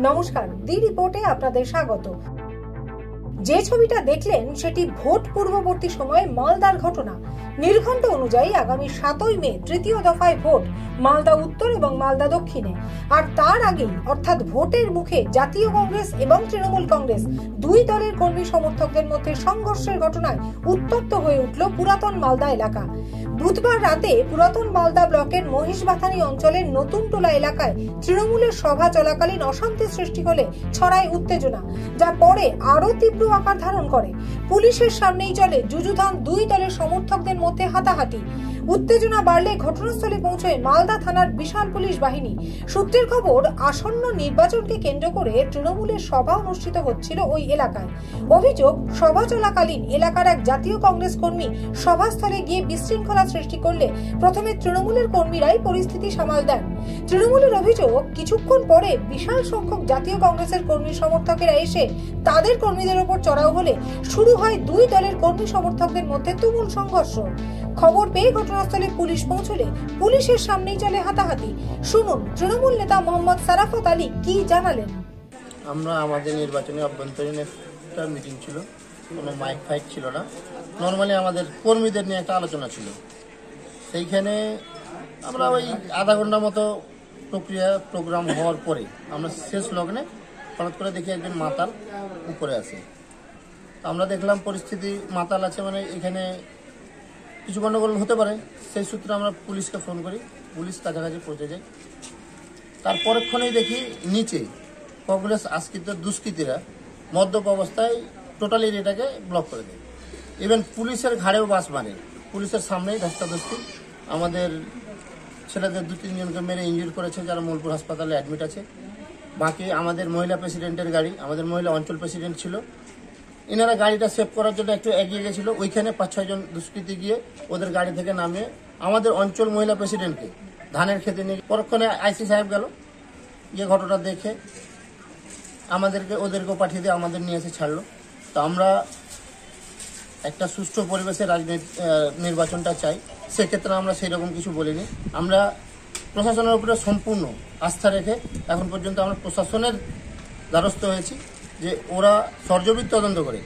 নমস্কার, দি রিপোর্টে আপনাদের স্বাগত। যে ছবিটা দেখলেন সেটি ভোট পূর্ববর্তী সময়ে মালদার ঘটনা। নির্ঘণ্ট অনুযায়ী আগামী 7ই মে তৃতীয় দফায় ভোট মালদা উত্তর এবং মালদা দক্ষিণে। আর তার আগেই অর্থাৎ ভোটের মুখে জাতীয় কংগ্রেস এবং তৃণমূল কংগ্রেস দুই দলের কর্মী সমর্থকদের মধ্যে সংঘর্ষের ঘটনায় উত্তপ্ত হয়ে উঠল পুরাতন মালদা এলাকা। বুধবার রাতে পুরাতন মালদা ব্লকের মহিষবাথানি অঞ্চলের নতুন টোলা এলাকায় তৃণমূলের সভা চলাকালীন অশান্তি সৃষ্টি হলে ছড়ায় উত্তেজনা, যা পরে আরো তীব্র আকার ধারণ করে। পুলিশের সামনেই চলে যুযুধান দুই দলের সমর্থকদের মধ্যে হাতাহাতি। উত্তেজনা বাড়লে ঘটনাস্থলে পৌঁছয় মালদা থানার বিশাল পুলিশ বাহিনী। সূত্রের খবর, আসন্ন নির্বাচনকে কেন্দ্র করে তৃণমূলের সভা অনুষ্ঠিত হচ্ছিল ওই এলাকায়। অভিযোগ, সভা চলাকালীন এলাকার এক জাতীয় কংগ্রেস কর্মী সভাস্থলে গিয়ে বিশৃঙ্খলা সৃষ্টি করলে প্রথমে তৃণমূলের কর্মীরাই পরিস্থিতি সামাল দেন। তৃণমূলের অভিযোগ, কিছুক্ষণ পরে বিশাল সংখ্যক জাতীয় কংগ্রেসের কর্মী সমর্থকেরা এসে তাদের কর্মীদের উপর চড়াও হলে শুরু হয় দুই দলের কর্মী সমর্থকদের মধ্যে তুমুল সংঘর্ষ। খবর পেয়ে ঘটনাস্থলে পুলিশ পৌঁছলে পুলিশের সামনেই চলে হাতাহাতি। শুনুন তৃণমূল নেতা মোহাম্মদ সারাফত আলী কি জানালেন। আমরা আমাদের নির্বাচনী অভ্যন্তরীণ একটা মিটিং ছিল, কোনো মাইক ফাইক ছিল না। নর্মালি আমাদের কর্মীদের নিয়ে একটা আলোচনা ছিল। সেইখানে আমরা ওই আধা ঘন্টা মতো প্রোগ্রাম হওয়ার পরে আমরা শেষ লগ্নে হঠাৎ করে দেখি একজন মাতাল উপরে আছে। আমরা দেখলাম পরিস্থিতি মাতাল আছে, মানে এখানে কিছু গণ্ডগোল হতে পারে। সেই সূত্রে আমরা পুলিশকে ফোন করি, পুলিশ কাছাকাছি পৌঁছে যায়। তার পরক্ষণেই দেখি নিচে কংগ্রেস আশ্রিত দুষ্কৃতীরা মদ্যপ অবস্থায় টোটালি এটাকে ব্লক করে দেয়। ইভেন পুলিশের ঘাড়েও বাস মারে, পুলিশের সামনেই ধস্তাধস্তি। আমাদের ছেলেদের 2-3 জনকে মেরে ইনজুরি করেছে, যারা মোলপুর হাসপাতালে অ্যাডমিট আছে। বাকি আমাদের মহিলা প্রেসিডেন্টের গাড়ি, আমাদের মহিলা অঞ্চল প্রেসিডেন্ট ছিল, এনারা গাড়িটা সেভ করার জন্য একটু এগিয়ে গেছিল। ওইখানে 5-6 জন দুষ্কৃতী গিয়ে ওদের গাড়ি থেকে নামিয়ে আমাদের অঞ্চল মহিলা প্রেসিডেন্টকে ধানের খেতে নিয়ে পরক্ষণে আইসি সাহেব গেল, গিয়ে ঘটনা দেখে ওদেরকেও পাঠিয়ে দিয়ে আমাদের নিয়ে এসে ছাড়লো। তো আমরা একটা সুষ্ঠু পরিবেশে নির্বাচনটা চাই, সেক্ষেত্রে আমরা সেই রকম কিছু বলিনি। আমরা প্রশাসনের উপরে সম্পূর্ণ আস্থা রেখে এখন পর্যন্ত আমরা প্রশাসনের দ্বারস্থ হয়েছি যে ওরা সরজমিন তদন্ত করে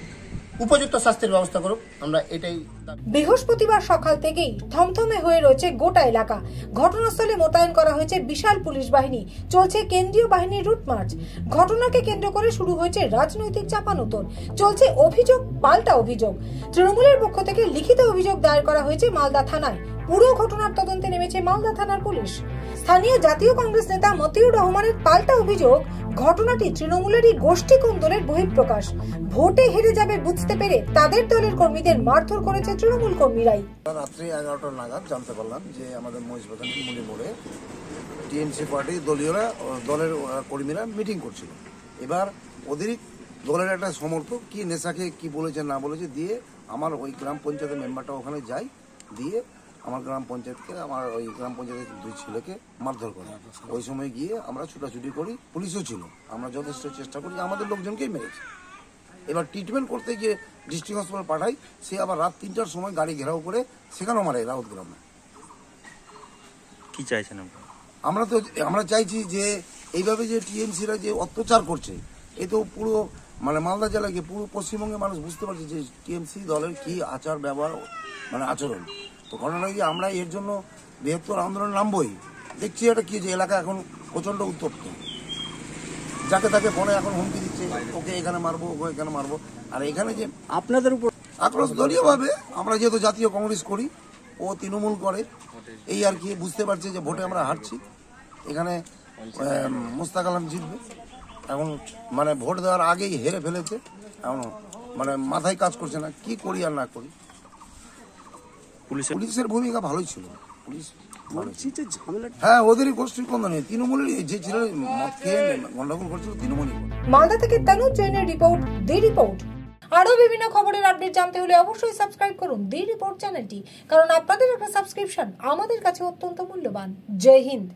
উপযুক্ত শাস্তির ব্যবস্থা করুক। আমরা এটাই। বৃহস্পতিবার সকাল থেকেই থমথমে হয়ে রয়েছে গোটা এলাকা। ঘটনাস্থলে মোতায়েন করা হয়েছে বিশাল পুলিশ বাহিনী, চলছে কেন্দ্রীয় বাহিনীর রুট মার্চ। ঘটনাকে কেন্দ্র করে শুরু হয়েছে রাজনৈতিক চাপানোতর, চলছে অভিযোগ পাল্টা অভিযোগ। তৃণমূলের পক্ষ থেকে লিখিত অভিযোগ দায়ের করা হয়েছে মালদা থানায়। পুরো ঘটনার তদন্তে নেমেছে মালদা থানার পুলিশ। স্থানীয় জাতীয় কংগ্রেস নেতা মতিউর রহমানের পাল্টা অভিযোগ, ঘটনাটি তৃণমূলেরই গোষ্ঠী কোন্দলের বহিঃপ্রকাশ। ভোটে হেরে যাবে বুঝতে পেরে তাদের দলের কর্মীদের মারধর করেছে তৃণমূল কর্মীরাই। রাত্রি 11টা নাগাদ জানতে পারলাম যে আমাদের মহিষবাথানি মুলি মোড়ে টিএমসি পার্টি দলের কর্মীরা মিটিং করছিল। এবার ওদেরই দলের একটা সমর্থক কি নেশাকে কি বলেছে না বলেছে দিয়ে আমার ওই গ্রাম পঞ্চায়েতের মেম্বারটা ওখানে যায়, দিয়ে আমার গ্রাম পঞ্চায়েতের 2 ছেলেকে মারধর করে। ওই সময় গিয়ে আমরা ছুটাছুটি করি, পুলিশও ছিল, আমরা যথেষ্ট চেষ্টা করি, আমাদের লোকজনকেই মেরেছে। এবার ট্রিটমেন্ট করতে গিয়ে ডিস্ট্রিক্ট হসপিটাল পাঠাই, সে আবার রাত 3টার সময় গাড়ি ঘেরাও করে সেখানেও মারে রাউত গ্রামে। কি চাইছেন আমরা চাইছি যে এইভাবে যে টিএমসিরা যে অত্যাচার করছে, এ তো পুরো মালদা জেলাকে পুরো পশ্চিমবঙ্গের মানুষ বুঝতে পারছে যে টিএমসি দলের কি আচার ব্যবহার আচরণ। তো ঘটনা কি আমরা এর জন্য বৃহত্তর আন্দোলন নামবই। দেখছি এটা কি যে এলাকা এখন প্রচন্ড উত্তপ্ত, যাকে তাকে ফোনে এখন হুমকি দিচ্ছে, ওকে এখানে মারবো, ওকে এখানে মারবো। আর এখানে যে আপনাদের উপর আক্রোশ দলীয় ভাবে, আমরা যেহেতু জাতীয় কংগ্রেস করি, ও তৃণমূল করে, এই আর কি বুঝতে পারছে যে ভোটে আমরা হারছি। এখানে মোস্তাক আলম জিতবে, এখন ভোট দেওয়ার আগেই হেরে ফেলেছে, এখন মাথায় কাজ করছে না, কি করি আর না করি। পুলিশের ভূমিকা ভালোই ছিল, পুলিশ হ্যাঁ ওদেরই গোষ্ঠীর কোন নেই, তৃণমূলেরই যে ছিল মদ খেয়ে গন্ডগোল করছিল তৃণমূলই। মালদা থেকে তানুজ জৈনের রিপোর্ট, দি রিপোর্ট। আরো বিভিন্ন খবরের আপডেট জানতে হলে অবশ্যই সাবস্ক্রাইব করুন দি রিপোর্ট চ্যানেলটি, কারণ আপনাদের একটা সাবস্ক্রিপশন আমাদের কাছে অত্যন্ত মূল্যবান। জয় হিন্দ।